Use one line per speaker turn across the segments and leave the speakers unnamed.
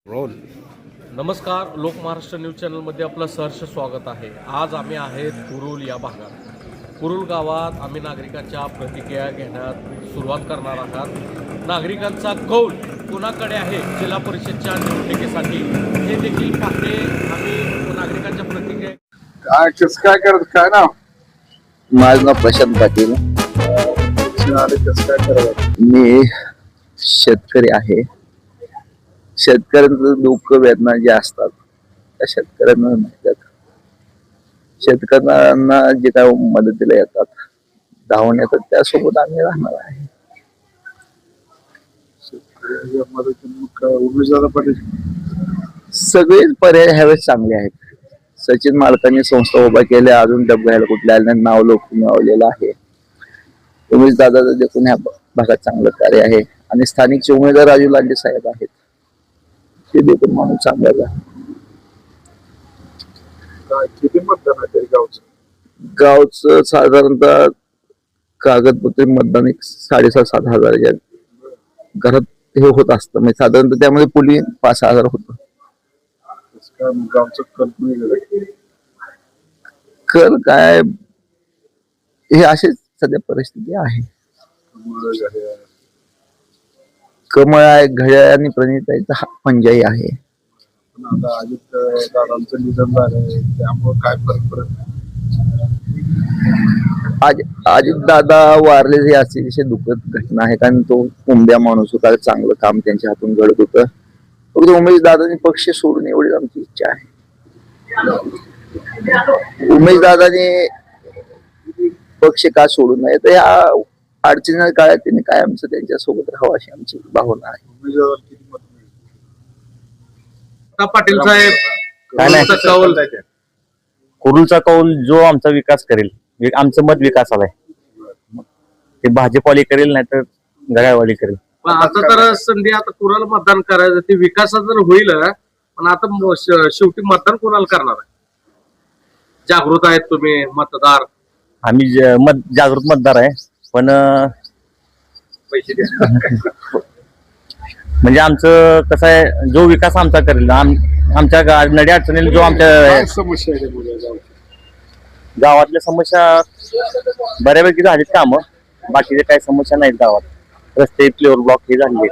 Role. नमस्कार, लोक Maharashtra news चॅनलमध्ये आपलं सहर्ष स्वागत आहे. आज आम्ही आहेत कुरुल या भागात. कुरुल गावात आम्ही नागरिकांच्या प्रतिक्रिया घेण्यात सुरुवात करणार आहोत. नागरिकांचा कौल कोणाकडे आहे जिल्हा परिषदच्या निवडणुकीसाठी हे देखील पाहते आम्ही. नागरिकांच्या प्रतिक्रिया
काय कसं काय करत काय ना.
माझं नाव प्रशांत पाटील.
कसं काय करत
मी शेतकरी आहे. शेतकऱ्यांचं दुःख वेदना जे असतात त्या शेतकऱ्यांना माहिती. शेतकऱ्यांना जे काय मदतीला येतात धावून येतात त्यासोबत आम्ही राहणार आहे.
उमेदवार पाटील
सगळेच पर्याय ह्यावेळेस चांगले आहेत. सचिन मालकांनी संस्था उभा केल्या, अजून डबघायला कुठल्या नाव लोक मिळवलेलं आहे. उमेश दादाचं देखून ह्या भागात चांगलं कार्य आहे आणि स्थानिकचे उमेदवार राजू लांडे साहेब आहेत, ते देखील माणूस चांगला आहे.
किती मतदान आहे
गावचं साधारणतः कागदपत्री मतदान 7,500-7 हजाराच्या घरात हे होत असतं. म्हणजे साधारणतः त्यामध्ये पोलिंग 5,000 होतं.
गावचं कल्पना
कर काय हे अशीच सध्या परिस्थिती आहे. कमळ आहे, घड्याळ आणि प्रणिताईचा पंजाई आहे.
आता अजित दादांचं निधन झालंय त्यामुळे काय फरक पडत.
अजित दादा वारले हे अतिशय दुःखद घटना आहे. कारण तो उमद्या माणूस होता, चांगलं काम त्यांच्या हातून घडत होतं. फक्त उमेश दादांनी पक्ष सोडून एवढीच आमची इच्छा आहे. उमेश दादाने पक्ष का सोडू नये तर या अडचणी काळात त्यांनी काय आमचं त्यांच्या सोबत राहावं अशी आमची भावना आहे.
उमेदवार किती मत
पाटील साहेब
काय नाही. कुरुलचा कौल जो आमचा विकास करेल, आमचं मत विकासाला आहे. ते भाजपवाली करेल नाही तर गळ्यावाली करेल.
आता तर संधी आता कुणाला मतदान करायचं ते विकासात जर होईल, पण आता शेवटी मतदान कोणाला करणार आहे? जागृत आहेत तुम्ही मतदार.
आम्ही जागृत मतदार आहे, पण
पैसे द्या.
म्हणजे आमचं कसं आहे, जो विकास आमचा करेल, आमच्या नडी अडचणीला जो आमच्या
समस्या आहे
गावातल्या समस्या बऱ्यापैकी झालीत कामं. बाकीचे काही समस्या नाहीत गावात. रस्ते फ्लेवर ब्लॉक हे झाले.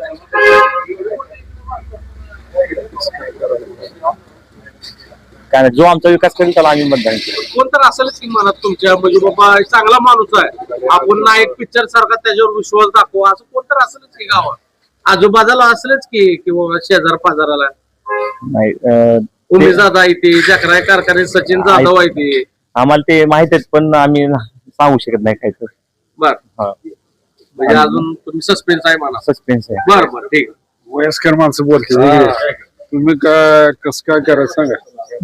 काय नाही, जो आमचा विकास करेल त्याला आम्ही मतदान करू.
कोण तर असेलच की मनात तुमच्या, म्हणजे बाबा चांगला माणूस आहे, आपण ना एक पिक्चर सारखा त्याच्यावर विश्वास दाखवा, असं कोण तर असेलच की गावात. आजूबाजूला असेलच की किंवा शेजार पाजाराला
नाही.
उमेश दादा आहे ते, जकराय कारखाने सचिन जाधव आहे ते.
आम्हाला ते माहित आहेत, पण आम्ही सांगू शकत नाही काय तर.
बर, म्हणजे अजून तुम्ही सस्पेन्स आहे मला.
सस्पेन्स आहे.
बर बर, ठीक.
वयस्कर माणसं बोलते. तुम्ही काय कसं काय करायचं सांगा.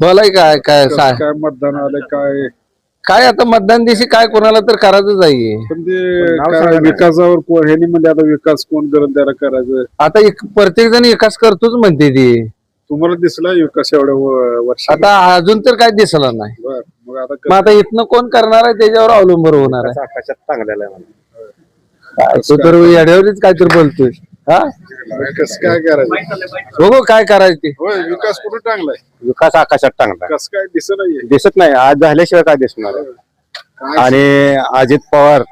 बोलाय काय काय
काय मतदान आलं काय
काय आता मतदान दिवशी काय कोणाला तर करायचंच आहे.
पण ते काय विकासावर कोण हे म्हणजे आता विकास कोण करत त्याला करायचं.
आता प्रत्येक जण विकास करतोच म्हणते ती.
तुम्हाला दिसला विकास एवढ्या वर्ष.
आता अजून तर काय दिसला नाही.
मग आता
मग आता इथनं कोण करणार आहे त्याच्यावर अवलंबून होणार आहे.
आकाशात चांगल्याला
तो तर येड्यावरच काय तर बोलतोय. हा,
कसं काय करायचं.
बघू काय करायचं ते.
होय, विकास कुठे चांगलाय.
विकास आकाशात चांगला
कसं काय दिसत नाहीये.
दिसत नाही. आज झाल्याशिवाय काय दिसणार. आणि अजित पवार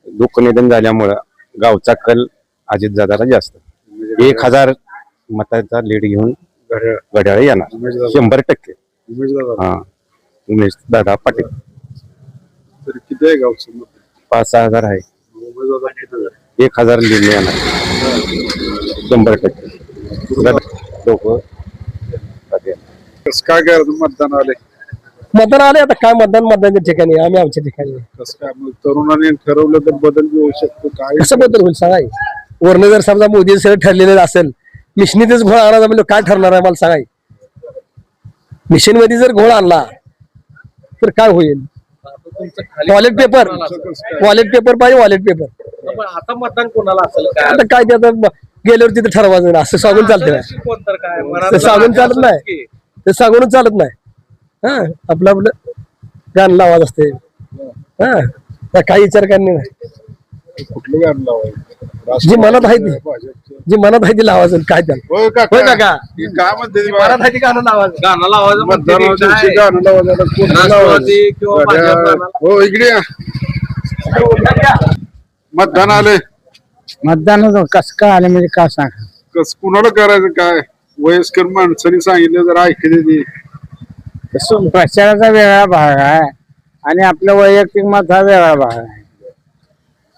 दुःख निधन झाल्यामुळं गावचा कल अजित दादाला जास्त. 1,000 मताचा लीड घेऊन घड्याळ येणार 100%. हा, उमेश दादा पाटील.
तरी किती आहे गावचं मत.
5-6 हजार आहे. 1,000 लीड येणार 100%. लोक
कसं काय करायचं. मतदान आले.
मतदान आले. आता काय मतदानच्या ठिकाणी, आम्ही आमच्या ठिकाणी.
कसं काय मग तरुणांनी ठरवलं तर बदल होऊ शकतो. काय
कसं बदल होईल सांगाय. वर्ण जर समजा मोदी सगळं ठरलेलं असेल, मिशनीतच घोळ आणायचा म्हणजे काय ठरणार आहे मला सांगाय. मिशन मध्ये जर घोळ आणला तर काय होईल. वॉलेट पेपर पाहिजे. Wallet paper.
आता मतदान कोणाला असेल
आता काय ते आता गेल्यावर तिथे ठरवायचं ना, असं सांगून चालत नाही.
कोणतर काय
ते सांगून चालत नाही. ते सांगूनच चालत नाही. हा, आपलं गाणं लावायचं असते. हा, काही विचार करणे नाही.
कुठलं गाणं लावायचं
जी मनात आहे ती.
भाजपचं
जी मनात आहे ती लावायचं काय त्याला
होय
होय काका
हे काय म्हणते
मनात आहे ती गाणं लावायचं.
गाणं लावायचं म्हणते
मतदानाच्या
की
दिवशी
काय?
गाणं लावायचं आता कोणतं
राष्ट्रवादी
लावायचं?
किंवा भाजप
घड्याळ.
गाणं?
हो इकडे या. मतदान आले
मतदान कसं काय आलं म्हणजे का सांगा
कस कुणाला करायचं काय वयस्कर माणसाने सांगितलं जर ऐकले ते
तसं प्रचाराचा वेगळा भाग आहे आणि आपलं वैयक्तिक मत हा वेगळा भाग आहे.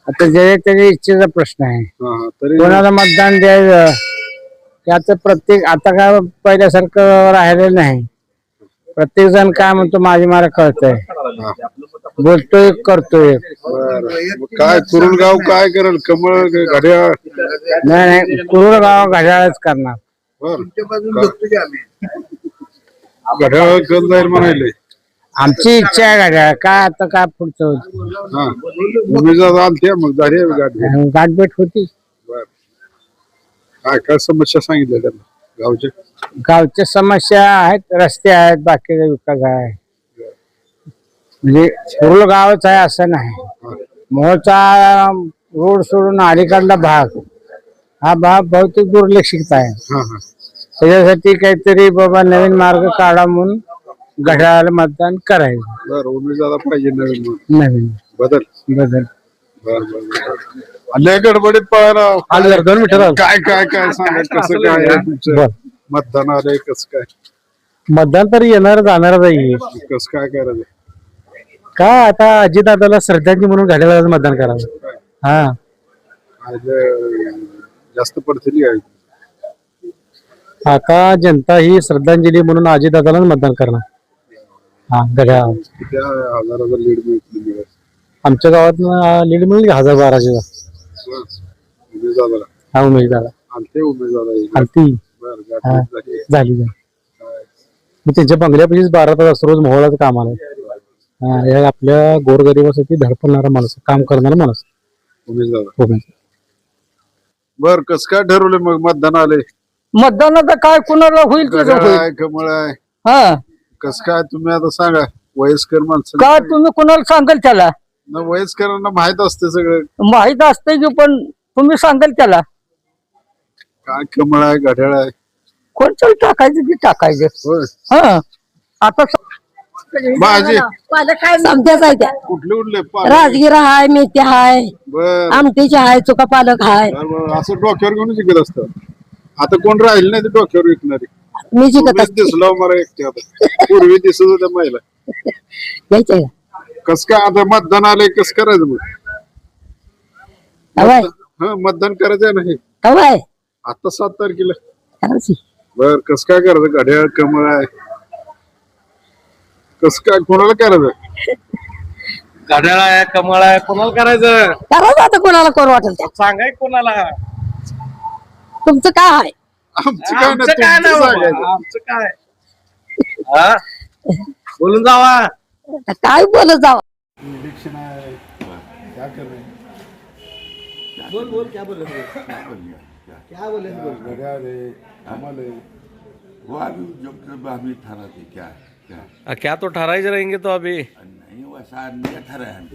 आता जे त्याच्या इच्छेचा प्रश्न आहे.
तरी
कोणाला मतदान द्यायचं त्याचं प्रत्येक आता काय पहिल्यासारखं राहिलेलं नाही. प्रत्येक जण काय म्हणतो माझी मला कळतंय बोलतोय करतोय.
बरं. मग काय कुरुलगाव काय करेल कमळ घड्याळ
नाही कुरुळ गाव घड्याळच करणार.
घड्याळ कल जाईल म्हणाले
आमची इच्छा आहे घड्याळ काय आता काय पुढचं
हा उमेदवार आलते मग झाली आहे गाठी.
गाठभेट होती.
बरं. काय काय समस्या सांगितल्या त्यांना गावच्या
गावच्या समस्या आहेत रस्ते आहेत बाकीचा विकास आहे म्हणजे कुरुळ गावच आहे असं नाही. मोहचा रोड सोडून अलीकडला भाग हा भाग बहुतेक दुर्लक्षित आहे.
हा हा
त्याच्यासाठी काहीतरी बाबा नवीन मार्ग काढा म्हणून घड्याळाला मतदान करायचं.
बरं उमेदवार पाहिजे नवीन म्हणून.
नवीन
बदल
बदल
बरं बरं आल्या गडबडीत पळायला
आलं जरा 2 मिनिटं राहू.
काय काय काय सांगा कसं काय आहे तुमचं
बर.
मतदान आलंय कसं काय
मतदान तर येणार जाणारच आहे.
कसं काय करायचं
काय आता अजितदादाला श्रद्धांजली म्हणून घड्याळाला मतदान करावं. हा
आज जास्त पडतील काय
आता जनता ही श्रद्धांजली म्हणून अजितदादालाच मतदान करणार. हा घड्याळ
किती हजाराचा लीड मिळतील
आमच्या गावात लीड मिळेल 1000-1200.
उमेदवाराला
हा उमेदवार
आलते उमेदवार
आणि ती
बरं गाठी
झाली मी त्यांच्या बंगल्यापाशीच 12 तास रोज मोहळाचं काम आलं. हे आपल्या गोरगरिबासाठी धडपडणारा माणूस काम करणारा माणूस
उमेदवार बर कसं काय ठरवलं मग मतदान आले
मतदानाचं काय कुणाला होईल
घड्याळ आहे कमळ आहे
हा
कसं काय तुम्ही आता सांगा वयस्कर माणसं
काय तुम्ही कुणाला सांगाल त्याला
वयस्करांना माहित असते सगळं
माहित असते की पण तुम्ही सांगाल त्याला
काय कमळ आहे घड्याळ आहे
कोणतं टाकायचं ते टाकायचं.
होय
हा आता
भाजी
समत्याच आहे त्या
कुठले उठले पालक?
राजगिर हाय मेथी हाय
बर
आमटीची हाय चुका पालक हाय
असं डोक्यावर घेऊन शिकत असतं आता कोण राहील नाही ते डोक्यावर विकणारे
मी शिकत
पूर्वीच
असते
दिसलो मला एकटे आता पूर्वी दिसत होत्या महिला
घ्यायचंय
कस काय आता मतदान आलंय कसं करायचं मग
हवाय
हा मतदान करायचंय नाही
हवाय
आता 7 तारखेला
करायची
बर कसं काय करायचं घड्याळ कमळ आहे कसं काय कोणाला करायचं
घड्याळ आहे कमळ आहे कोणाला करायचं
करायचं आता कोणाला करू वाटेल त्या
सांगाय कोणाला
तुमचं काय आहे
आमचं काय
आमचं काय
नाही
नाही
तुमचं
बाबा.
सांगायचं.
आमचं काय हा? बोलून जावा
आता काय बोलत जावं
वो अभी जब अभी ठहरा थे क्या क्या
क्या तो ठहराई रहेंगे तो अभी
नहीं वैसा नहीं ठहरा है हम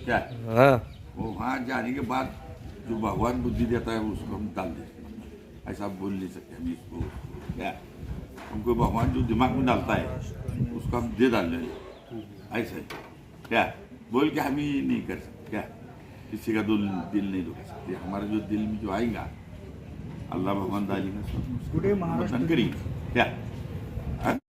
क्या
हाँ
वो वहाँ जाने के बाद जो भगवान बुद्धि देता है उसको हम डाल देते हैं ऐसा बोल नहीं सकते हम इसको क्या हमको भगवान जो दिमाग में डालता है उसको हम दे डाल रहे ऐसा है क्या बोल के हम ही नहीं कर सकते क्या किसी का दिल नहीं रोक सकते हमारा जो दिल में जो आएगा अल्लाह भगवान डालेंगे उसको मतदान करेंगे क्या